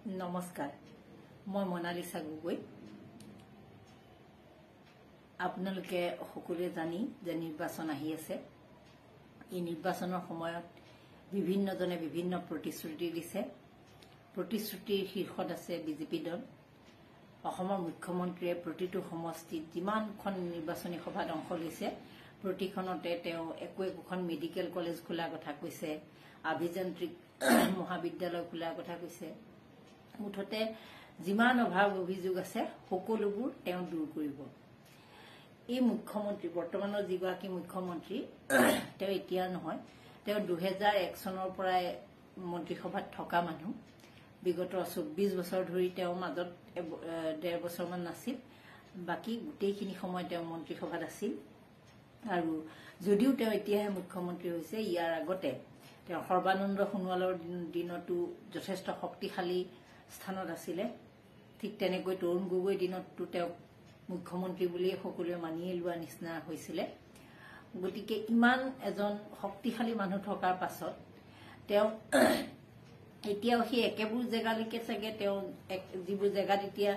নমস্কাৰ মই মনালিসা গগৈ আপোনালোকে সকলোৱে জানি যে নিৰ্বাচন আহি আছে এই নিৰ্বাচনৰ সময়ত বিভিন্নজনে বিভিন্ন প্ৰতিশ্ৰুতি দিছে প্ৰতিশ্ৰুতিৰ শীৰ্ষত আছে বিজেপি দল অসমৰ মুখ্যমন্ত্ৰীয়ে প্ৰতিটো সমষ্টিত যিমানখন নিৰ্বাচনী সভাত অংশ লৈছে প্ৰতিখনতে তেওঁ একোখন মেডিকেল কলেজ খোলাৰ কথা কৈছে আভিযান্ত্ৰিক মহাবিদ্যালয় খোলাৰ কথা কৈছে মুঠতে যিমান অভাৱ অভিযোগ আছে সকলোবোৰ তেওঁ দূৰ কৰিব এই মুখ্যমন্ত্ৰী বৰ্তমানৰ যিগৰাকী মুখ্যমন্ত্ৰী তেওঁ এতিয়া নহয় তেওঁ 2001 চনৰ পৰা মন্ত্ৰীসভাত থকা মানুহ বিগত 24 বছৰ ধৰি তেওঁ মাজত 1.5 বছৰমান নাছিল বাকি গোটেইখিনি সময় তেওঁ মন্ত্ৰীসভাত আছিল আৰু যদিও তেওঁ এতিয়াহে মুখ্যমন্ত্ৰী হৈছে ইয়াৰ আগতে তেওঁ সৰ্বানন্দ সোণোৱালৰ দিনতো যথেষ্ট শক্তিশালী স্থানত আছিলে ঠিক তেনেকৈ তৰুণ গগৈৰ দিনতো তেওঁ মুখ্যমন্ত্ৰী বুলি সকলোৱে মানিয়ে লোৱা নিচিনা হৈছিল গতিকে ইমান এজন শক্তিশালী মানুহ থকাৰ পাছত তেওঁ এতিয়াও সেই একেবোৰ জেগালৈকে চাগে তেওঁ যিবোৰ জেগাত এতিয়া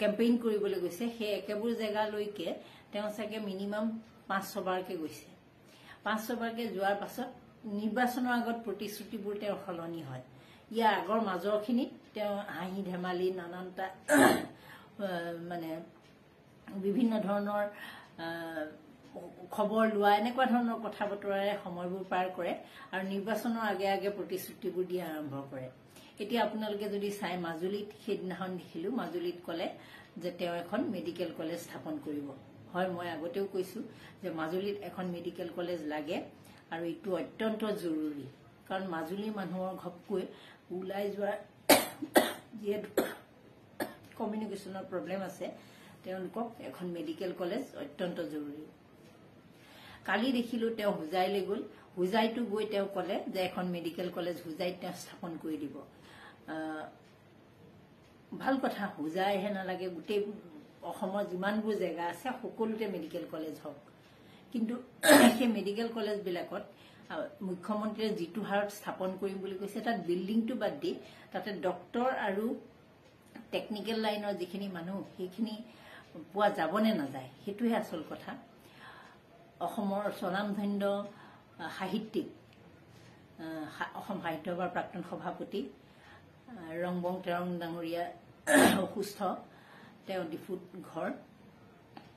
কেম্পেইন কৰিবলৈ গৈছে সেই একেবোৰ জেগালৈকে তেওঁ চাগে মিনিমাম 5-6 বাৰকে গৈছে 5-6 বাৰকে যোৱাৰ পাছত নিৰ্বাচনৰ আগত প্ৰতিশ্ৰুতিবোৰ তেওঁ সলনি হয় ইয়াৰ আগৰ মাজৰখিনিত তেওঁ হাঁহি ধেমালি নানানটা মানে বিভিন্ন ধৰণৰ খবৰ লোৱা এনেকুৱা ধৰণৰ কথা বতৰাৰে সময়বোৰ পাৰ কৰে আৰু নিৰ্বাচনৰ আগে আগে প্ৰতিশ্ৰুতিবোৰ দিয়া আৰম্ভ কৰে এতিয়া আপোনালোকে যদি চাই মাজুলীত সেইদিনাখন দেখিলো মাজুলীত কলে যে তেওঁ এখন মেডিকেল কলেজ স্থাপন কৰিব হয় মই আগতেও কৈছো যে মাজুলীত এখন মেডিকেল কলেজ লাগে আৰু এইটো অত্যন্ত জৰুৰী কাৰণ মাজুলীৰ মানুহৰ ঘপকৈ উলাই যোৱাৰ যেটো কমিউনিকেশনৰ প্ৰবলেম আছে তেওঁলোকক এখন মেডিকেল কলেজ অত্যন্ত জৰুৰী কালি দেখিলো তেওঁ হুজাইলে গল হুজাইটো গৈ তেওঁ কলে যে এখন মেডিকেল কলেজ হুজাইত তেওঁ স্থাপন কৰি দিব ভাল কথা হুজাইহে নালাগে গোটেই অসমৰ যিমানবোৰ জেগা আছে সকলোতে মেডিকেল কলেজ হওক কিন্তু সেই মেডিকেল কলেজ বিলাকত মুখ্যমন্ত্ৰীয়ে যিটো হাৰত স্থাপন কৰিম বুলি কৈছে তাত বিল্ডিংটো বাদ দি তাতে ডক্টৰ আৰু টেকনিক্যাল লাইনৰ যিখিনি মানুহ সেইখিনি পোৱা যাবনে নাযায় হেতুহে আসল কথা অসমৰ স্বনামধন্য সাহিত্যিক অসম সাহিত্য সভাৰ প্ৰাক্তন সভাপতি ৰংবং তেৰং ডাঙৰীয়া অসুস্থ তেওঁ ডিফুট ঘৰ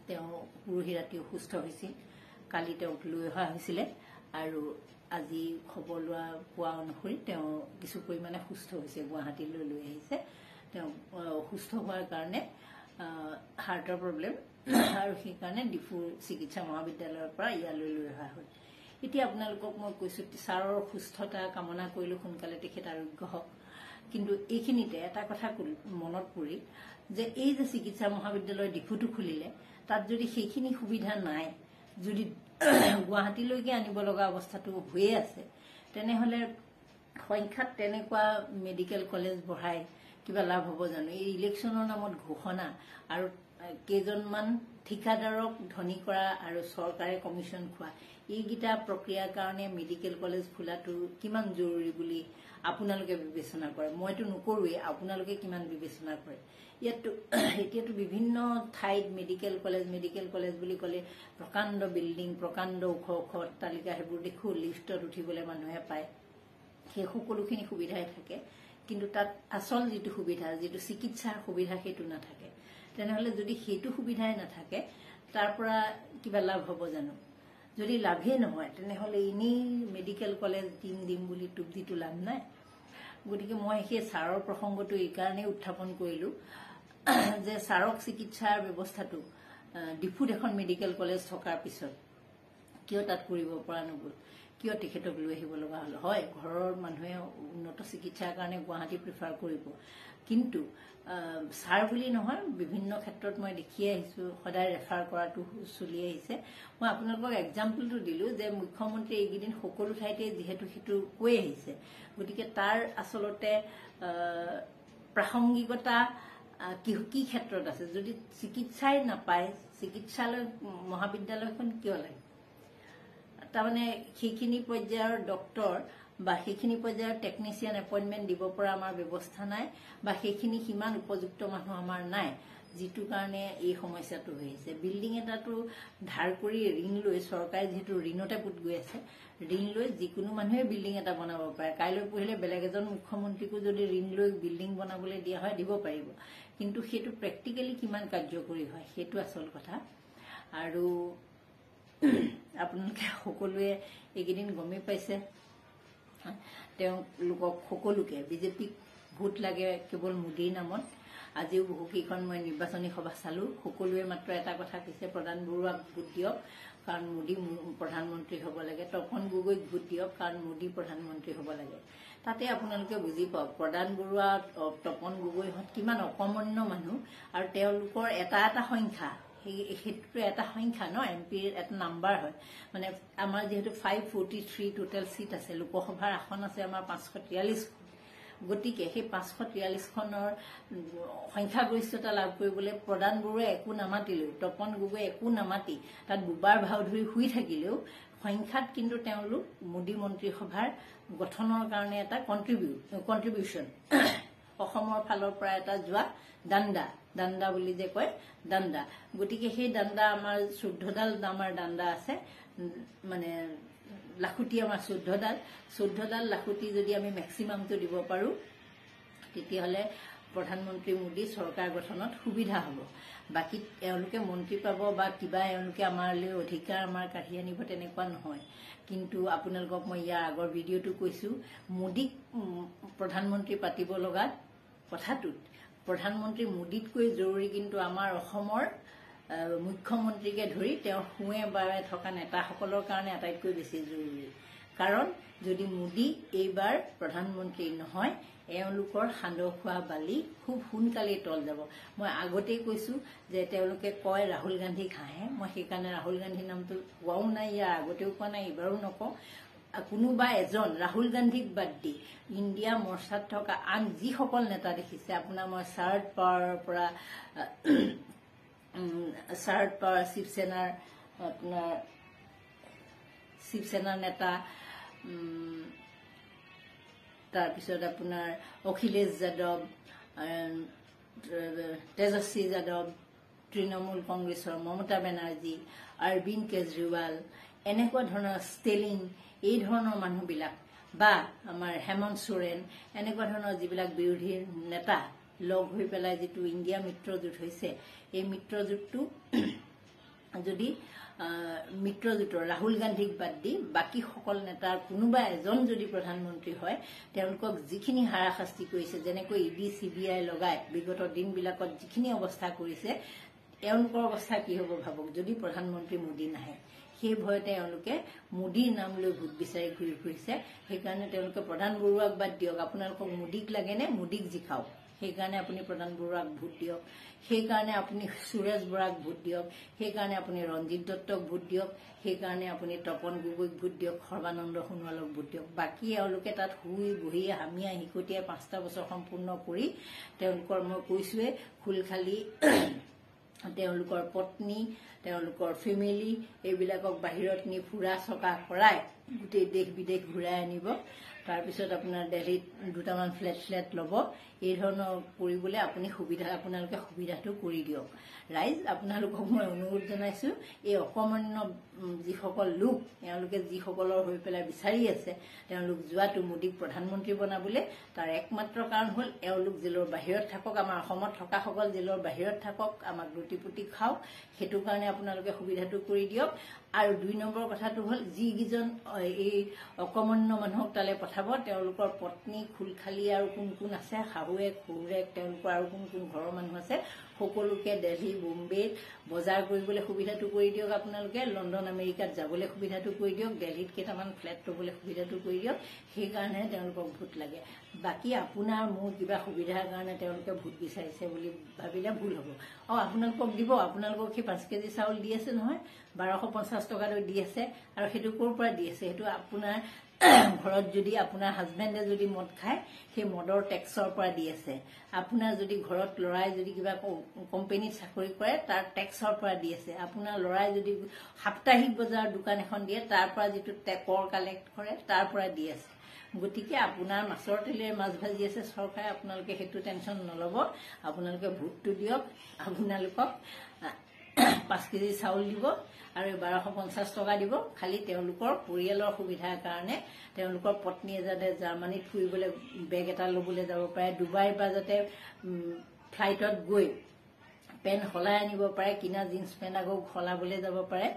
তেওঁ পুৰহি ৰাতি অসুস্থ হৈছিল কালি তেওঁক লৈ অহা হৈছিল আৰু আজি খবৰ লোৱা পোৱা অনুসৰি তেওঁ কিছু পৰিমাণে সুস্থ হৈছে গুৱাহাটীলৈ লৈ আহিছে তেওঁ অসুস্থ হোৱাৰ কাৰণে হাৰ্টৰ প্ৰবলেম আৰু সেই কাৰণে ডিফু চিকিৎসা মহাবিদ্যালয়ৰ পৰা ইয়ালৈ লৈ অহা হ'ল এতিয়া আপোনালোকক মই কৈছো ছাৰৰ সুস্থতা কামনা কৰিলো সোনকালে তেখেত আৰোগ্য হওক কিন্তু এইখিনিতে এটা কথা মনত পৰি যে এই যে চিকিৎসা মহাবিদ্যালয় ডিফুটো খুলিলে তাত যদি সেইখিনি সুবিধা নাই যদি গুৱাহাটীলৈকে আনিব লগা অৱস্থাটো হৈয়ে আছে তেনেহলে সংখ্যাত তেনেকুৱা মেডিকেল কলেজ বঢ়াই কিবা লাভ হ'ব জানো এই ইলেকশ্যনৰ নামত ঘোষণা আৰু কেইজনমান ঠিকাদাৰক ধনী কৰা আৰু চৰকাৰে কমিশন খোৱা এইগিটা প্ৰক্ৰিয়াৰ কাৰণে মেডিকেল কলেজ খোলাটো কিমান জৰুৰী বুলি আপোনালোকে বিবেচনা কৰে মইতো নকৰোৱে আপোনালোকে কিমান বিবেচনা কৰে ইয়াতো এতিয়াতো বিভিন্ন ঠাইত মেডিকেল কলেজ বুলি ক'লে প্ৰকাণ্ড বিল্ডিং প্ৰকাণ্ড ওখ ওখ অট্টালিকা সেইবোৰ দেখো লিফ্টত উঠিবলৈ মানুহে পায় সেই সকলোখিনি সুবিধাই থাকে কিন্তু তাত আসল যিটো সুবিধা যিটো চিকিৎসাৰ সুবিধা সেইটো নাথাকে তেনেহলে যদি সেইটো সুবিধাই নাথাকে তাৰ পৰা কিবা লাভ হ'ব জানো যদি লাভে নহয় তেনেহলে ইনি মেডিকেল কলেজ দিম বুলি টুপদিটো লাভ নাই গতিকে মই সেই ছাৰৰ প্ৰসংগটো এই কাৰণে উত্থাপন কৰিলো যে ছাৰক চিকিৎসাৰ ব্যৱস্থাটো ডিফুত এখন মেডিকেল কলেজ থকাৰ পিছত কিয় তাত কৰিব পৰা নগল কিয় তেখেতক লৈ আহিব লগা হল হয় ঘৰৰ মানুহে উন্নত চিকিৎসাৰ কাৰণে গুৱাহাটী প্ৰিফাৰ কৰিব কিন্তু ছাৰ বুলি নহয় বিভিন্ন ক্ষেত্ৰত মই দেখি আহিছো সদায় ৰেফাৰ কৰাটো চলি আহিছে মই আপোনালোকক এক্সাম্পলটো দিলো যে মুখ্যমন্ত্ৰী এইদিন সকলো ঠাইতে যেহেতু হেতু কৈ আহিছে গতিকে তাৰ আসলতে প্ৰাসংগিকতা কি ক্ষেত্ৰত আছে যদি চিকিৎসাই নাপায় চিকিৎসালয় মহাবিদ্যালয়খন কিয় লাগে তাৰমানে সেইখিনি পৰ্যায়ৰ ডক্টৰ বা সেইখিনি পৰ্যায়ৰ টেকনিচিয়ান এপইণ্টমেণ্ট দিব পৰা আমাৰ ব্যৱস্থা নাই বা সেইখিনি সিমান উপযুক্ত মানুহ আমাৰ নাই, যিটো কাৰণে এই সমস্যাটো হৈছে। বিল্ডিং এটাটো ধাৰ কৰি ঋণ লৈ, চৰকাৰে যিহেতু ঋণতে পুত গৈ আছে, ঋণ লৈ যিকোনো মানুহে বিল্ডিং এটা বনাব পাৰে। কাইলৈ পঢ়িলে বেলেগ এজন মুখ্যমন্ত্ৰীকো যদি ঋণ লৈ বিল্ডিং বনাবলৈ দিয়া হয় দিব পাৰিব, কিন্তু সেইটো প্ৰেক্টিকেলি কিমান কাৰ্যকৰী হয় সেইটো আচল কথা। আৰু আপোনালোকে সকলোৱে এইকেইদিন গমেই পাইছে, তেওঁলোকক সকলোকে বিজেপিক ভোট লাগে কেৱল মোদীৰ নামত। আজিও বহুকেইখন মই নিৰ্বাচনী সভা চালো, সকলোৱে মাত্ৰ এটা কথা কৈছে, প্ৰধান বৰুৱাক ভোট দিয়ক কাৰণ মোদী প্ৰধানমন্ত্ৰী হ'ব লাগে, তপন গগৈক ভোট দিয়ক কাৰণ মোদী প্ৰধানমন্ত্ৰী হ'ব লাগে। তাতে আপোনালোকে বুজি পাওক প্ৰধান বৰুৱা, তপন গগৈহঁত কিমান অকৰ্মণ্য মানুহ, আৰু তেওঁলোকৰ এটা এটা সংখ্যা, সেইটোতো এটা সংখ্যা ন, এমপিৰ এটা নাম্বাৰ হয়। মানে আমাৰ যিহেতু 543 টোটেল চিট আছে, লোকসভাৰ আসন আছে আমাৰ 543, গতিকে সেই 543খনৰ সংখ্যাগৰিষ্ঠতা লাভ কৰিবলৈ প্ৰধান বৰুৱাই একো নামাতিলেও, তপন গগৈ একো নামাতি তাত বুবাৰ ভাও ধৰি শুই থাকিলেও সংখ্যাত কিন্তু তেওঁলোক মোদী মন্ত্ৰীসভাৰ গঠনৰ কাৰণে এটা কণ্ট্ৰিবিউশ্যন, অসমৰ ফালৰ পৰা এটা যোৱা দাণ্ডা বুলি যে কয়, দাণ্ডা। গতিকে সেই দাণ্ডা আমাৰ 14ডাল আমাৰ দাণ্ডা আছে, মানে লাখুটি আমাৰ 14ডাল লাখুটি যদি আমি মেক্সিমামটো দিব পাৰোঁ, তেতিয়াহ'লে প্ৰধানমন্ত্ৰী মোদী চৰকাৰ গঠনত সুবিধা হ'ব। বাকী এওঁলোকে মন্ত্ৰী পাব বা কিবা এওঁলোকে আমালৈ অধিকাৰ আমাৰ কাঢ়ি আনিব তেনেকুৱা নহয়। কিন্তু আপোনালোকক মই ইয়াৰ আগৰ ভিডিঅ'টো কৈছোঁ, মোদীক প্ৰধানমন্ত্ৰী পাতিব লগা কথাটোত প্ৰধানমন্ত্ৰী মোদীতকৈ জৰুৰী কিন্তু আমাৰ অসমৰ মুখ্যমন্ত্ৰীকে ধৰি তেওঁৰ সোঁৱে বাৱে থকা নেতাসকলৰ কাৰণে আটাইতকৈ বেছি জৰুৰী। কাৰণ যদি মোদী এইবাৰ প্ৰধানমন্ত্ৰী নহয়, এওঁলোকৰ সান্দহ খোৱা বালি খুব সোনকালেই তল যাব। মই আগতেই কৈছোঁ যে তেওঁলোকে কয় ৰাহুল গান্ধীক হাঁহে, মই সেইকাৰণে ৰাহুল গান্ধীৰ নামটো কোৱাও নাই, ইয়াৰ আগতেও কোৱা নাই, এইবাৰো নকওঁ। কোনোবা এজন ৰাহুল গান্ধীক বাদ দি ইণ্ডিয়া মৰ্চাত থকা আন যিসকল নেতা দেখিছে, আপোনাৰ মই শাৰদ পাৱাৰৰ পৰা শিৱসেনাৰ আপোনাৰ শিৱসেনাৰ নেতা, তাৰপিছত আপোনাৰ অখিলেশ যাদৱ, তেজস্বী যাদৱ, তৃণমূল কংগ্ৰেছৰ মমতা বেনাৰ্জী, অৰবিন্দ কেজৰিৱাল, এনেকুৱা ধৰণৰ ষ্টেলিন, এই ধৰণৰ মানুহবিলাক, বা আমাৰ হেমন্ত সোৰেন, এনেকুৱা ধৰণৰ যিবিলাক বিৰোধী নেতা লগ হৈ পেলাই যিটো ইণ্ডিয়া মিত্ৰজোঁট হৈছে, এই মিত্ৰজোঁটটো যদি মিত্ৰজোঁটৰ ৰাহুল গান্ধীক বাদ দি বাকী সকল নেতাৰ কোনোবা এজন যদি প্ৰধানমন্ত্ৰী হয়, তেওঁলোকক যিখিনি হাৰাশাস্তি কৰিছে, যেনেকৈ ইডি CBI লগাই বিগত দিনবিলাকত যিখিনি অৱস্থা কৰিছে, এওঁলোকৰ অৱস্থা কি হ'ব ভাবক যদি প্ৰধানমন্ত্ৰী মোদী নাহে। সেই ভয়তে এওঁলোকে মোদীৰ নাম লৈ ভোট বিচাৰি ঘূৰি ফুৰিছে। সেইকাৰণে তেওঁলোকে প্ৰধান বৰুৱাক বাদ দিয়ক, আপোনালোকক মোদীক লাগেনে, মোদীক জিকাওক, সেইকাৰণে আপুনি প্ৰধান বৰুৱাক ভোট দিয়ক, সেইকাৰণে আপুনি সুৰেশ বৰাক ভোট দিয়ক, সেইকাৰণে আপুনি ৰঞ্জিত দত্তক ভোট দিয়ক, সেইকাৰণে আপুনি তপন গগৈক ভোট দিয়ক, সৰ্বানন্দ সোণোৱালক ভোট দিয়ক। বাকী এওঁলোকে তাত শুই বহি হামিয়াই হিকটিয়াই 5টা বছৰ সম্পূৰ্ণ কৰি তেওঁলোকৰ মই কৈছোৱে খুলখালি তেওঁলোকৰ পত্নী, তেওঁলোকৰ ফেমিলি, এইবিলাকক বাহিৰত নি ফুৰা চকা কৰাই গোটেই দেশ বিদেশ ঘূৰাই আনিব। তাৰপিছত আপোনাৰ দিল্লীত দুটামান ফ্লেট ল'ব। এই ধৰণৰ কৰিবলৈ আপোনালোকে সুবিধাটো কৰি দিয়ক। ৰাইজ, আপোনালোকক মই অনুৰোধ জনাইছোঁ, এই অকৰ্মণ্য যিসকল লোক, এওঁলোকে যিসকলৰ হৈ পেলাই বিচাৰি আছে তেওঁলোক যোৱাটো মোদীক প্ৰধানমন্ত্ৰী বনাবলৈ, তাৰ একমাত্ৰ কাৰণ হ'ল এওঁলোক জেলৰ বাহিৰত থাকক, আমাৰ অসমত থকাসকল জেলৰ বাহিৰত থাকক, আমাক লুটিপুটি খাওক, সেইটো কাৰণে আপোনালোকে সুবিধাটো কৰি দিয়ক। আৰু 2 নম্বৰ কথাটো হ'ল, যিকেইজন এই অকৰ্মণ্য মানুহক তালৈ পঠাব, তেওঁলোকৰ পত্নী, খুলখালি আৰু কোন কোন আছে, শাহুৱেক, শহুৰেক, তেওঁলোকৰ আৰু কোন কোন ঘৰৰ মানুহ আছে, সকলোকে দিল্লী, বোম্বেত বজাৰ কৰিবলৈ সুবিধাটো কৰি দিয়ক। আপোনালোকে লণ্ডন, আমেৰিকাত যাবলৈ সুবিধাটো কৰি দিয়ক, দিল্লীত কেইটামান ফ্লেট ল'বলৈ সুবিধাটো কৰি দিয়ক। সেইকাৰণে তেওঁলোকক ভোট লাগে। বাকী আপোনাৰ মোৰ কিবা সুবিধাৰ কাৰণে তেওঁলোকে ভোট বিচাৰিছে বুলি ভাবিলে ভুল হ'ব। আপোনালোকক দিব, আপোনালোকক সেই 5 কেজি চাউল দি আছে নহয়, 1250 টকালৈ দি আছে। আৰু সেইটো ক'ৰ পৰা দি আছে? সেইটো আপোনাৰ ঘৰত যদি আপোনাৰ হাজবেণ্ডে যদি মদ খায়, সেই মদৰ টেক্সৰ পৰা দি আছে। আপোনাৰ যদি ঘৰত ল'ৰাই যদি কিবা কোম্পানীত চাকৰি কৰে, তাৰ টেক্সৰ পৰা দি আছে। আপোনাৰ ল'ৰাই যদি সাপ্তাহিক বজাৰৰ দোকান এখন দিয়ে, তাৰ পৰা যিটো কৰ কালেক্ট কৰে, তাৰ পৰা দি আছে। গতিকে আপোনাৰ মাছৰ তেলেৰে মাছ ভাজি আছে চৰকাৰে, আপোনালোকে সেইটো টেনশ্যন নল'ব। আপোনালোকে ভোটটো দিয়ক। আপোনালোকক 5 কেজি চাউল দিব আৰু 1250 টকা দিব। খালি তেওঁলোকৰ পৰিয়ালৰ সুবিধাৰ কাৰণে তেওঁলোকৰ পত্নীয়ে যাতে জাৰ্মানীত ফুৰিবলৈ বেগ এটা ল'বলৈ যাব পাৰে, ডুবাইৰ পৰা যাতে ফ্লাইটত গৈ পেণ্ট সলাই আনিব পাৰে, কিনা জিন্স পেণ্ট আকৌ সলাবলৈ যাব পাৰে,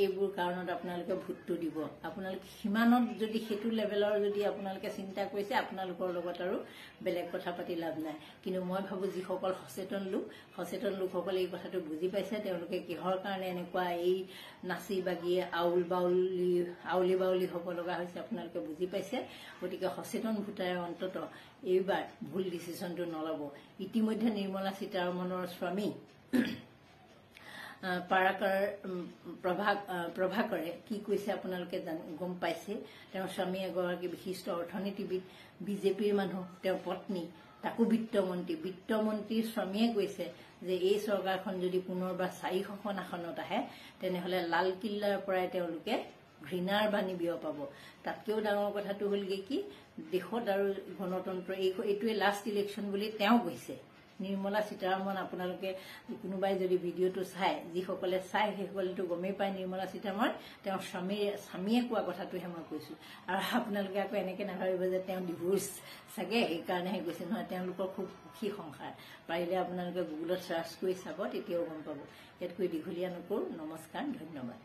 এইবোৰ কাৰণত আপোনালোকে ভোটটো দিব। আপোনালোকে সিমানত যদি সেইটো লেভেলৰ যদি আপোনালোকে চিন্তা কৰিছে, আপোনালোকৰ লগত আৰু বেলেগ কথা পাতি লাভ নাই। কিন্তু মই ভাবোঁ যিসকল সচেতন লোকসকলে এই কথাটো বুজি পাইছে, তেওঁলোকে কিহৰ কাৰণে এনেকুৱা এই নাচি বাগি আউলি বাউলি হ'ব লগা হৈছে আপোনালোকে বুজি পাইছে। গতিকে সচেতন ভোটাৰে অন্তত এইবাৰ ভুল ডিচিশ্যনটো নল'ব। ইতিমধ্যে নিৰ্মলা সীতাৰমণৰ স্বামী প্ৰভাকৰে কি কৈছে আপোনালোকে গম পাইছে। তেওঁৰ স্বামী এগৰাকী বিশিষ্ট অৰ্থনীতিবিদ, বিজেপিৰ মানুহ, তেওঁৰ পত্নী তাকো বিত্তমন্ত্ৰীৰ স্বামীয়ে কৈছে যে এই চৰকাৰখন যদি পুনৰবাৰ 400খন আসনত আহে তেনেহ'লে লালকিল্লাৰ পৰাই তেওঁলোকে ঘৃণাৰ বাণী বিয়পাব। তাতকৈও ডাঙৰ কথাটো হ'লগৈ কি, দেশত আৰু গণতন্ত্ৰ এইটোৱে লাষ্ট ইলেকশ্যন বুলি তেওঁ কৈছে। নিৰ্মলা সীতাৰমণ, আপোনালোকে কোনোবাই যদি ভিডিঅ'টো চাই, যিসকলে চাই সেইসকলেতো গমেই পায় নিৰ্মলা সীতাৰমণ তেওঁৰ স্বামীয়ে কোৱা কথাটোহে মই কৈছোঁ। আৰু আপোনালোকে আকৌ এনেকৈ নাভাবিব যে তেওঁ ডিভোৰ্চ চাগে সেইকাৰণেহে কৈছে, নহয়, তেওঁলোকৰ খুব সুখী সংসাৰ। পাৰিলে আপোনালোকে গুগলত চাৰ্চ কৰি চাব, তেতিয়াও গম পাব। ইয়াতকৈ দীঘলীয়া নকৰোঁ। নমস্কাৰ, ধন্যবাদ।